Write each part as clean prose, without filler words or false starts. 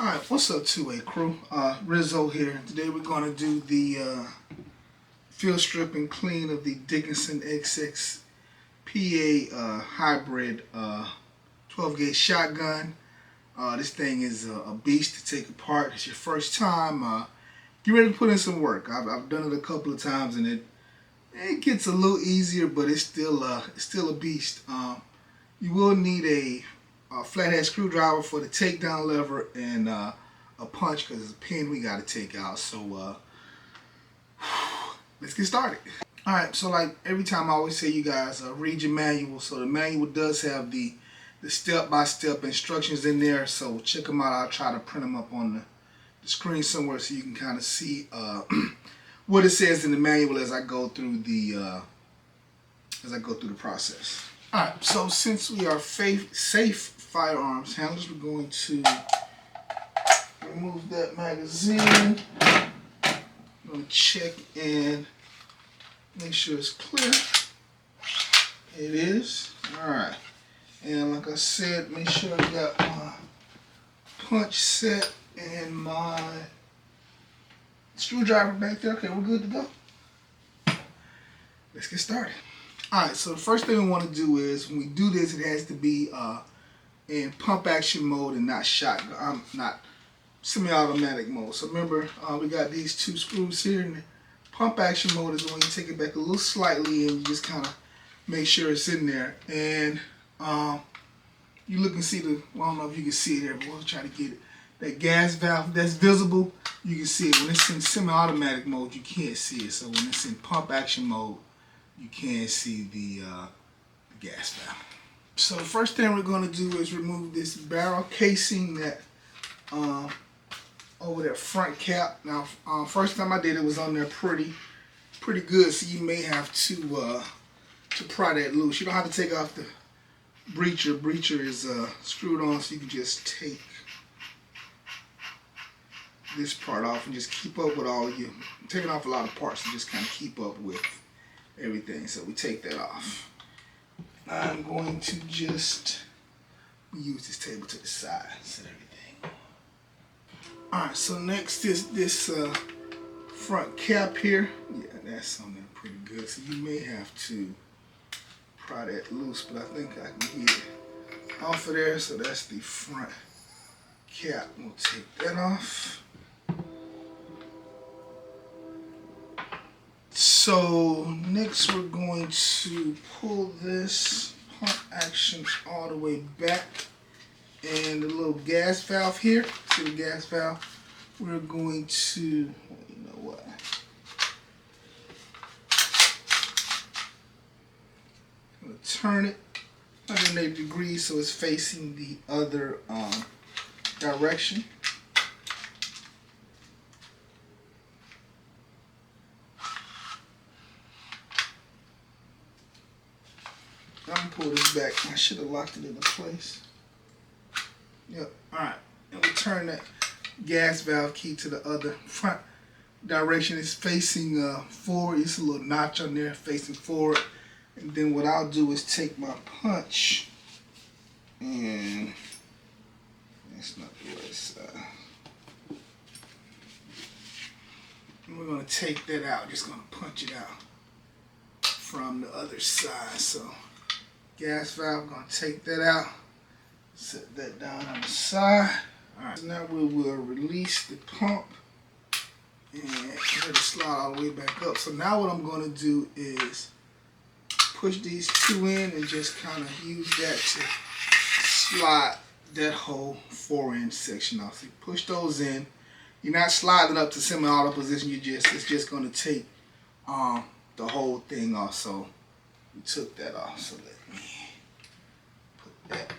Alright, what's up 2A crew? Rizzo here. Today we're going to do the field strip and clean of the Dickinson XXPA hybrid 12 gauge shotgun. This thing is a beast to take apart. It's your first time. Get ready to put in some work. I've done it a couple of times and it gets a little easier, but it's still a beast. You will need a flathead screwdriver for the takedown lever and a punch because it's a pin we got to take out. So let's get started. Alright, so like every time I always say, you guys read your manual. So the manual does have the step-by-step instructions in there, so check them out. I'll try to print them up on the screen somewhere so you can kind of see what it says in the manual as I go through the process. Alright, so since we are safe firearms handlers, we're going to remove that magazine. I'm going to check and make sure it's clear. It is. Alright. And like I said, make sure I got my punch set and my screwdriver back there. Okay, we're good to go. Let's get started. Alright, so the first thing we want to do is, when we do this, it has to be in pump action mode and not shotgun, not semi-automatic mode. So remember, we got these two screws here, and the pump action mode is when you take it back a little slightly and you just kind of make sure it's in there. And you look and see well, I don't know if you can see it there, but we'll try to get it. That gas valve that's visible, you can see it. When it's in semi-automatic mode, you can't see it. So when it's in pump action mode, you can see the gas valve. So the first thing we're going to do is remove this barrel casing that over that front cap. Now, first time I did it was on there pretty good, so you may have to pry that loose. You don't have to take off the breacher. Breacher is screwed on, so you can just take this part off and just keep up with all of you. I'm taking off a lot of parts to just kind of keep up with everything. So we take that off. I'm going to just use this table to the side, set everything. Alright, so next is this front cap here. Yeah, that's on there pretty good. So you may have to pry that loose, but I think I can get it off of there. So that's the front cap. We'll take that off. So next we're going to pull this pump action all the way back, and the little gas valve here, see the gas valve, we're going to, well, you know what, I'm going to turn it 180 degrees so it's facing the other direction. I'm going to pull this back. I should have locked it into place. Yep. Alright. And we turn that gas valve key to the other front direction. It's facing forward. It's a little notch on there facing forward. And then what I'll do is take my punch, and that's not the right side. And we're going to take that out. Just going to punch it out from the other side. So gas valve, going to take that out, set that down on the side. Alright, so now we will release the pump and let it slide all the way back up. So now what I'm going to do is push these two in and just kind of use that to slide that whole fore-end section off. So you push those in. You're not sliding up to semi-auto position. It's just going to take the whole thing off. So we took that off. So let me put that.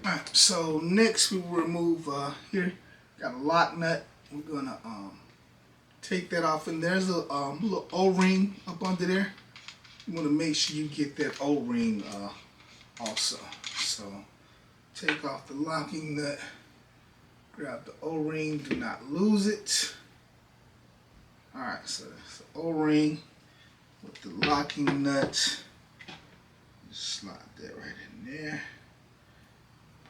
Alright, so next we will remove here, got a lock nut. We're gonna take that off, and there's a little O-ring up under there. You want to make sure you get that O-ring also. So take off the locking nut, grab the O-ring, do not lose it. Alright, so that's the O-ring with the locking nut. Just slide that right in there.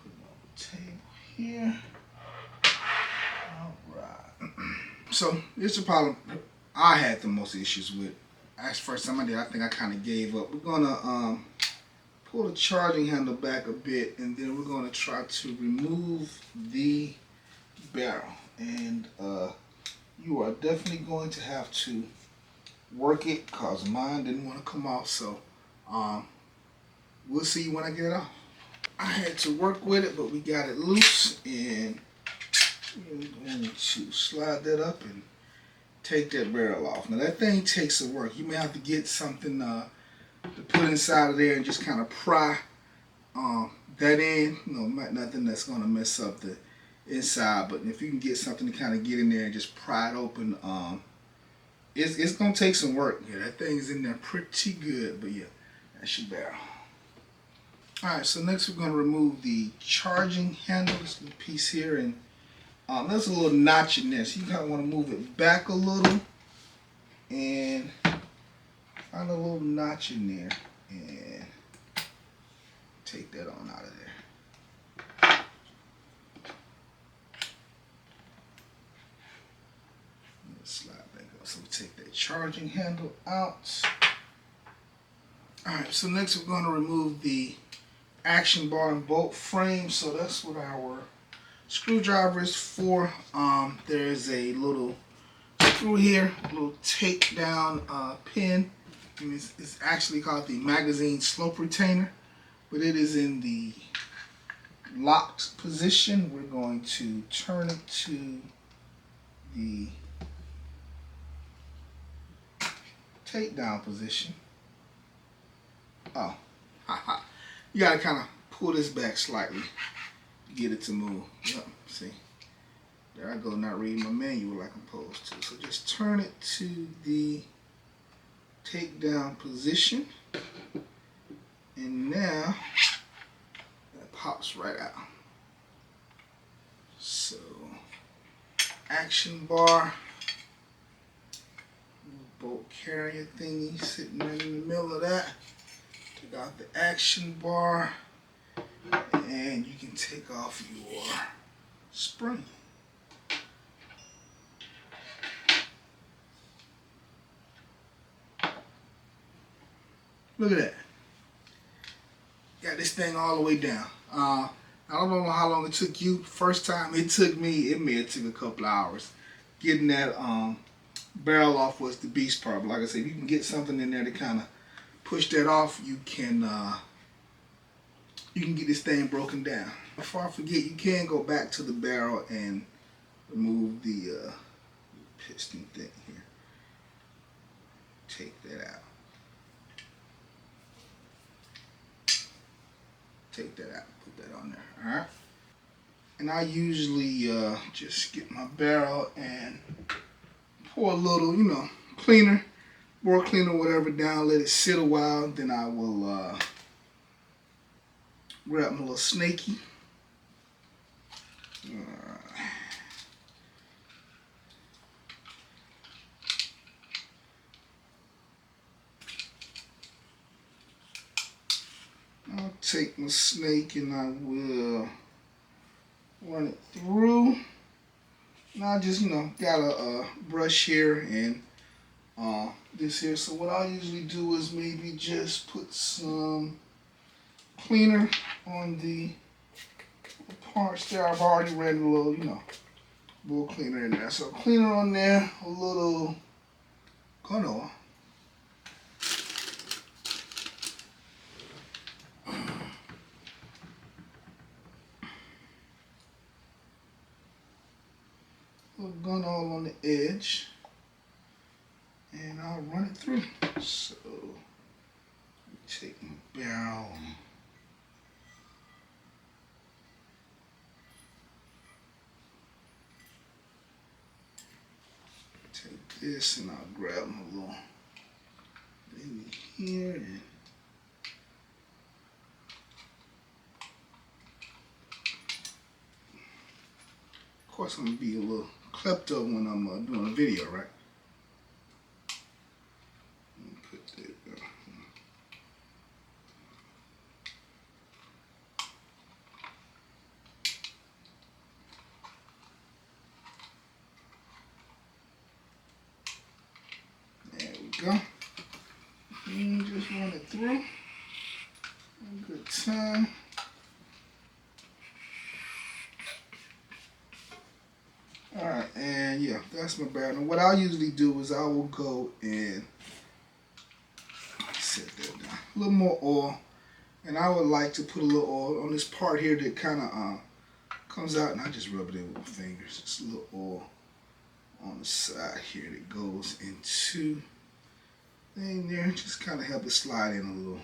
Put it on the table here. So it's a problem I had the most issues with. That's the first time I did. I think I kind of gave up. We're gonna pull the charging handle back a bit, and then we're gonna try to remove the barrel. And you are definitely going to have to work it, cause mine didn't want to come off. So we'll see when I get it off. I had to work with it, but we got it loose, and we're going to slide that up and take that barrel off. Now that thing takes some work. You may have to get something to put inside of there and just kind of pry that in. You know, nothing that's going to mess up the inside, but if you can get something to kind of get in there and just pry it open, it's going to take some work. Yeah, that thing is in there pretty good, but yeah, that's your barrel. Alright, so next we're going to remove the charging handle, this little piece here, and there's a little notch in there, so you kind of want to move it back a little and find a little notch in there and take that on out of there. Let's slide back up. So we take that charging handle out. Alright, so next we're going to remove the action bar and bolt frame. So that's what our screwdriver is for. There's a little screw here, a little takedown pin. And it's actually called the magazine slope retainer, but it is in the locked position. We're going to turn it to the takedown position. Oh, haha. You gotta kind of pull this back slightly to get it to move. Yep, see. There I go, not reading my manual like I'm supposed to. So just turn it to the takedown position. And now, that pops right out. So, action bar, bolt carrier thingy sitting right in the middle of that. Take out the action bar, and you can take off your spring. Look at that. Got this thing all the way down. I don't know how long it took you. First time it took me, it may have took a couple of hours. Getting that barrel off was the beast part. But like I said, if you can get something in there to kind of push that off, you can get this thing broken down. Before I forget, you can go back to the barrel and remove the piston thing here. Take that out. Take that out. Put that on there. All right. And I usually just get my barrel and pour a little, you know, cleaner, more cleaner, whatever, down. Let it sit a while. Then I will grab my little snaky. I'll take my snake and I will run it through. And I just, you know, got a brush here and this here. So what I usually do is maybe just put some cleaner on the parts there. I've already ran a little, you know, little cleaner in there. So cleaner on there, a little gun oil. Little gun oil on the edge, and I'll run it through. So take my barrel, take this, and I'll grab my little baby here and of course I'm gonna be a little klepto when I'm doing a video, right? Put that there. through. A good time. Alright, and yeah, that's my barrel. Now what I usually do is I will go and set that down. A little more oil. And I would like to put a little oil on this part here that kind of comes out, and I just rub it in with my fingers. Just a little oil on the side here that goes into thing there. Just kind of help it slide in a little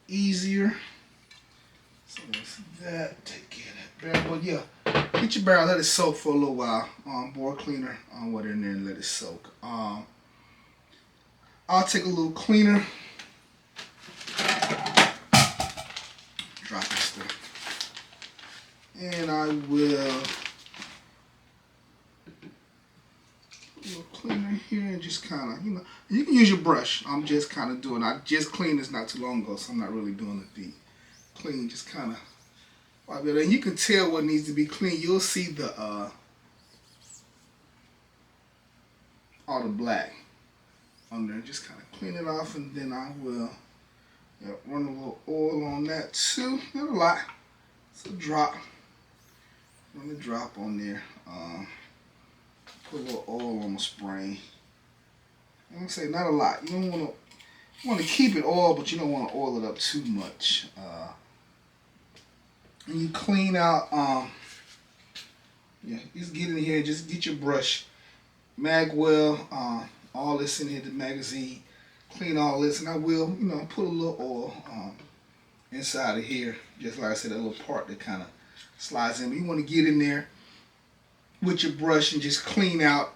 easier. So that's that. Take care of that barrel. But yeah, get your barrel, let it soak for a little while. Boil cleaner, water in there and let it soak. I'll take a little cleaner. Drop this stuff. And I will put a little cleaner here and just kind of, you can use your brush. I'm just kind of doing, I just cleaned this not too long ago, so I'm not really doing it deep. Clean, just kind of wipe it. And you can tell what needs to be clean. You'll see the all the black on there. Just kind of clean it off, and then I will run a little oil on that too. Not a lot. It's a drop. Run a drop on there. Put a little oil on the spray. I'm gonna say not a lot. You don't want to keep it oil, but you don't want to oil it up too much. And you clean out, just get in here, just get your brush, magwell, all this in here, the magazine, clean all this, and I will, put a little oil inside of here, just like I said, that little part that kind of slides in. But you want to get in there with your brush and just clean out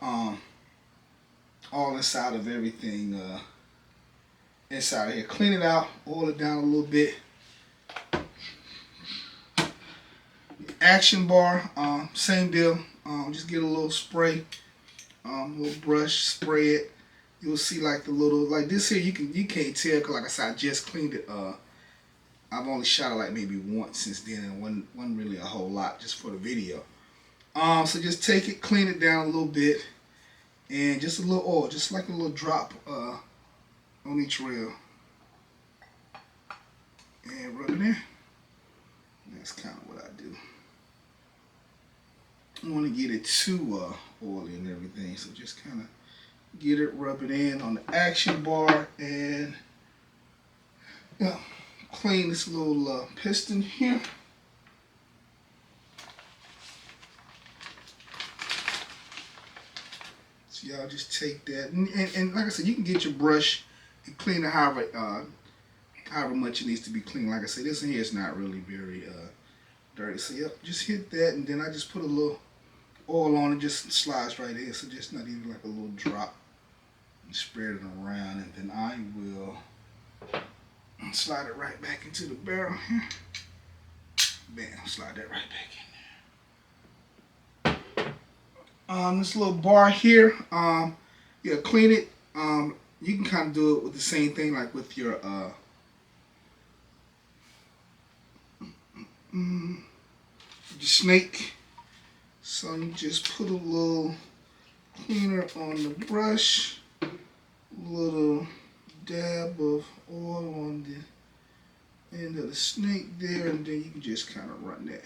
all inside of everything inside of here. Clean it out, oil it down a little bit. Action bar, same deal. Just get a little spray, little brush, spray it. You'll see like the little, like this here, you can't tell because like I said, I just cleaned it. I've only shot it like maybe once since then, and wasn't really a whole lot just for the video. So just take it, clean it down a little bit, and just a little oil, just like a little drop on each rail, and rub it in. That's kind of what I do. I don't want to get it too oily and everything, so just kind of get it, rub it in on the action bar, and clean this little piston here. So y'all just take that, and like I said, you can get your brush and clean it however much it needs to be cleaned. Like I said, this in here is not really very dirty. So yep, just hit that, and then I just put a little oil on it, just slides right in, so just not even like a little drop, and spread it around, and then I will slide it right back into the barrel here. Bam, slide that right back in there. This little bar here, clean it. You can kind of do it with the same thing like with your snake. So you just put a little cleaner on the brush, a little dab of oil on the end of the snake there, and then you can just kind of run that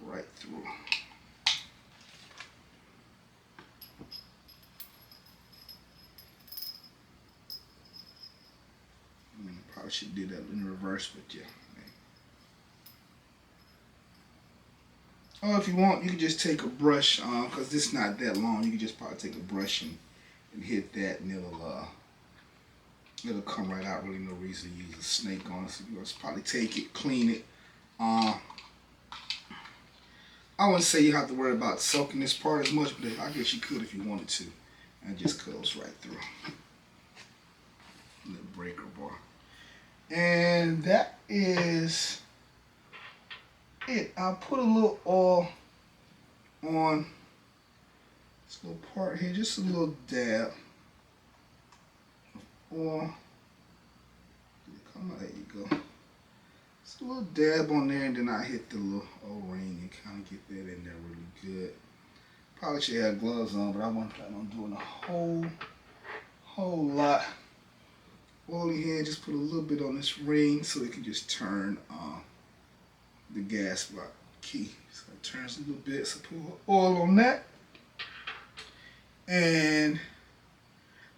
right through. Probably should do that in reverse, but yeah. Or if you want, you can just take a brush, because this is not that long. You can just probably take a brush and hit that, and it'll come right out. Really no reason to use a snake on it. So you just probably take it, clean it. I wouldn't say you have to worry about soaking this part as much, but I guess you could if you wanted to. And it just goes right through. Little breaker bar. And that is it. I'll put a little oil on this little part here, just a little dab of oil. Come on, there you go. Just a little dab on there, and then I hit the little O-ring and kind of get that in there really good. Probably should have gloves on, but I wasn't planning on doing a whole lot. oil in here, just put a little bit on this ring so it can just turn the gas block key. So it turns a little bit, so put oil on that. And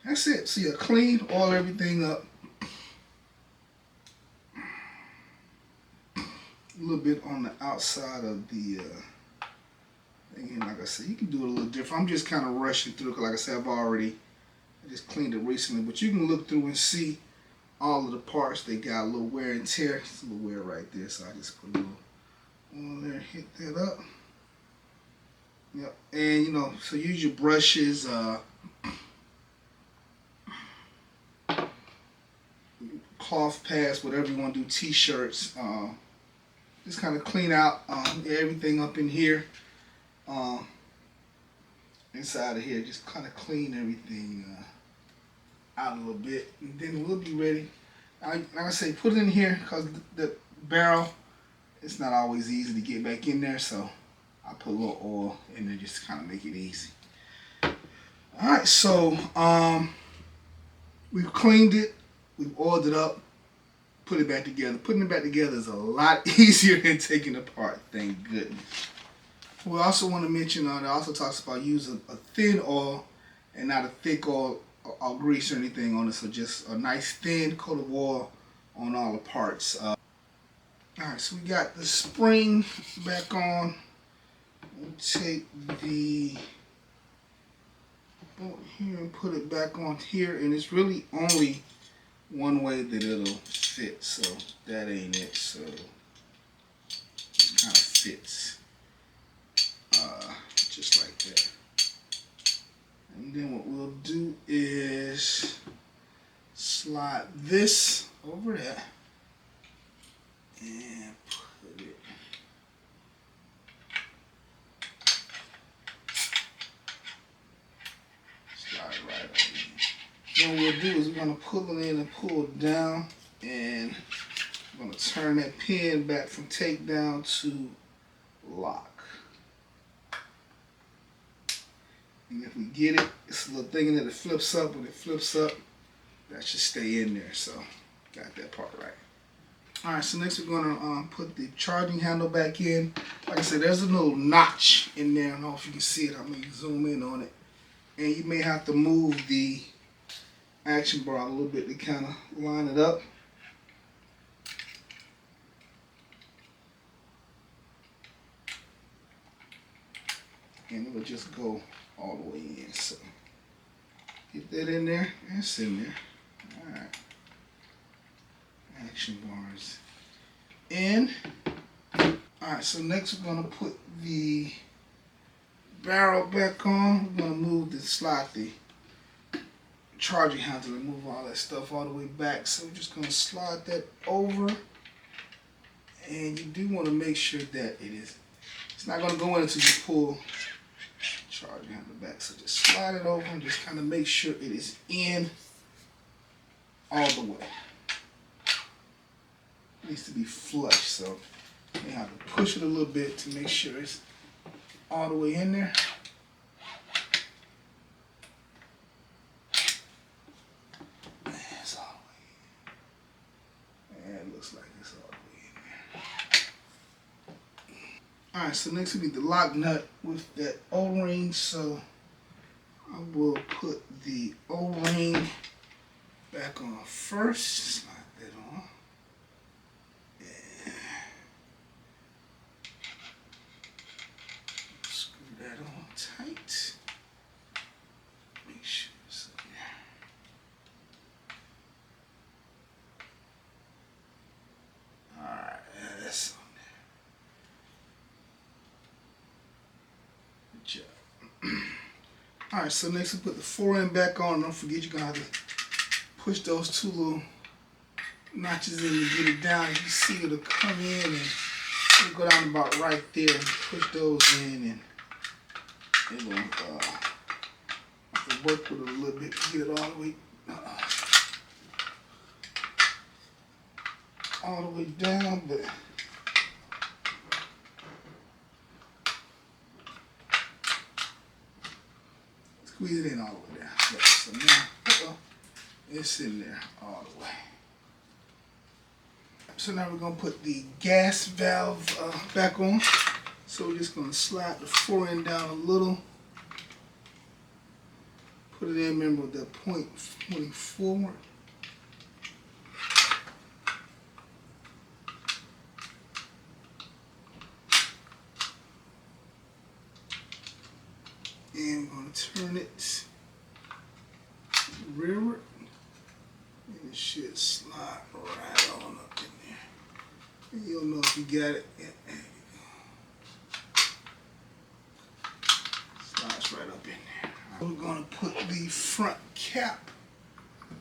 that's it. So you clean, oil everything up. A little bit on the outside of the, again, like I said, you can do it a little different. I'm just kind of rushing through because, like I said, I just cleaned it recently. But you can look through and see all of the parts. They got a little wear and tear. It's a little wear right there, so I just put a little on there, hit that up. Yep, and you know, so use your brushes, cloth pads, whatever you want to do, t-shirts. Just kind of clean out everything up in here, inside of here. Just kind of clean everything out a little bit, and then we'll be ready. Like I say, put it in here because the barrel, it's not always easy to get back in there, so I put a little oil in there just to kind of make it easy. Alright, so we've cleaned it, we've oiled it up, put it back together. Putting it back together is a lot easier than taking it apart, thank goodness. We also want to mention, it also talks about using a thin oil and not a thick oil or grease or anything on it, so just a nice thin coat of oil on all the parts. Alright, so we got the spring back on. We'll take the bolt here and put it back on here, and it's really only one way that it'll fit, so that ain't it. So it kind of fits just like that. And then what we'll do is slide this over that and put it right over here. Then what we'll do is we're going to pull it in and pull it down, and we're going to turn that pin back from takedown to lock. And if we get it, it's a little thing in there that flips up. When it flips up, that should stay in there. So got that part right. Alright, so next we're going to put the charging handle back in. Like I said, there's a little notch in there. I don't know if you can see it. I'm going to zoom in on it. And you may have to move the action bar a little bit to kind of line it up. And it will just go all the way in. So get that in there. That's in there. Alright. Action bars in. Alright, so next we're going to put the barrel back on. We're going to slide the charging handle and move all that stuff all the way back. So we're just going to slide that over. And you do want to make sure that it's not going to go in until you pull charging handle back. So just slide it over and just kind of make sure it is in all the way. It needs to be flush, so you have to push it a little bit to make sure it's all the way in there. It's all the way in. And it looks like it's all the way in there. Alright, so next will be the lock nut with that O-ring. So I will put the O-ring back on first. Slide that on. And screw that on tight. Make sure it's in there. Alright, that's on there. Good job. Alright, so next we put the fore-end back on. Don't forget you're going to have to push those two little notches in to get it down. You can see it'll come in and it'll go down about right there. And push those in, and it'll have to work with it a little bit to get it all the way down, but squeeze it in all the way down. Yep. So now, It's in there all the way. So now we're gonna put the gas valve back on. So we're just gonna slide the fore end down a little. Put it in, remember, with that point pointing forward. And we're gonna turn it rearward. And it should slide right on up in there. And you'll know if you got it. Yeah, there you go. Slides right up in there. We're gonna put the front cap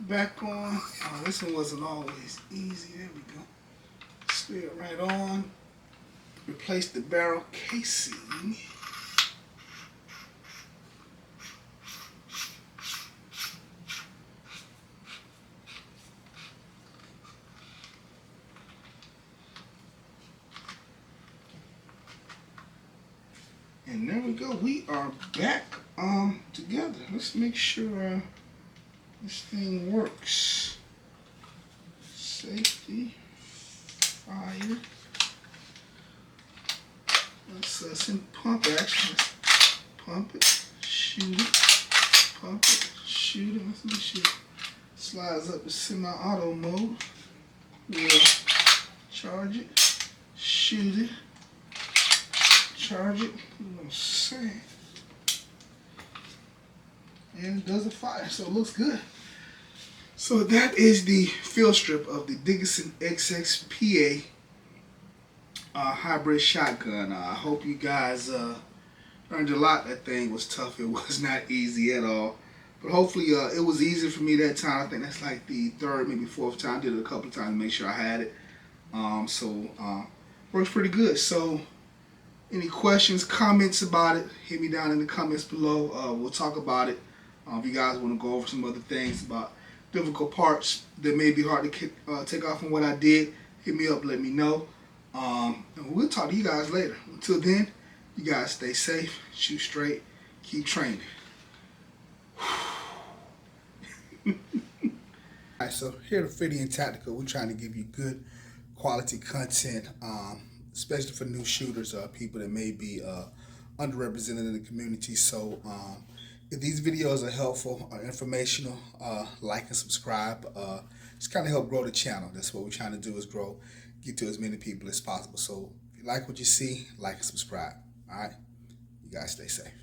back on. Oh, this one wasn't always easy. There we go. Slid it right on. Replace the barrel casing. And there we go. We are back together. Let's make sure this thing works. Safety, fire. Let's pump action. Let's pump it, shoot it, pump it, shoot it. Let's make sure it slides up to semi-auto mode. We'll charge it, shoot it, charge it. And it doesn't fire, so it looks good. So that is the Fieldstrip of the Dickinson XXPA hybrid shotgun. I hope you guys learned a lot. That thing was tough. It was not easy at all. But hopefully it was easy for me that time. I think that's like the third, maybe fourth time. I did it a couple of times to make sure I had it. Works pretty good. So any questions, comments about it, hit me down in the comments below. We'll talk about it. If you guys want to go over some other things about difficult parts that may be hard to take off from what I did, hit me up, let me know. And we'll talk to you guys later. Until then, you guys stay safe, shoot straight, keep training. Alright, so here at Fitty and Tactical, we're trying to give you good quality content, especially for new shooters, people that may be underrepresented in the community. So if these videos are helpful or informational, like and subscribe. Just kind of help grow the channel. That's what we're trying to do, is grow, get to as many people as possible. So if you like what you see, like and subscribe. All right, you guys stay safe.